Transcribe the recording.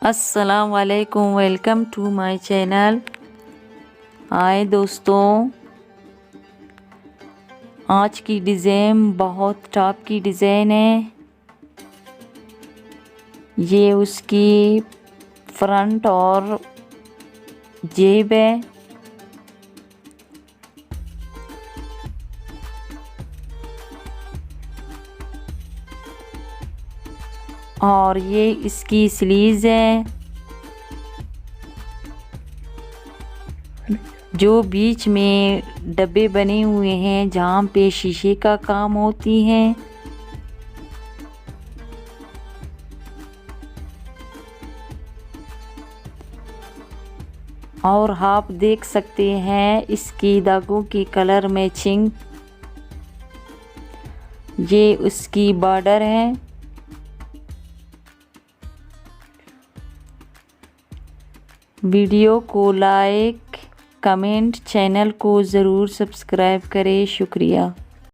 अस्सलाम वालेकुम, welcome to my channel. हाय दोस्तों, आज की डिज़ाइन बहुत टॉप की डिज़ाइन है। ये उसकी फ्रंट और जेब है। और ये इसकी स्लीव्स है जो बीच में डब्बे बने हुए हैं जहाँ पे शीशे का काम होती हैं। और आप देख सकते हैं इसकी धागों की कलर मैचिंग। ये उसकी बॉर्डर है। वीडियो को लाइक, कमेंट, चैनल को ज़रूर सब्सक्राइब करें। शुक्रिया।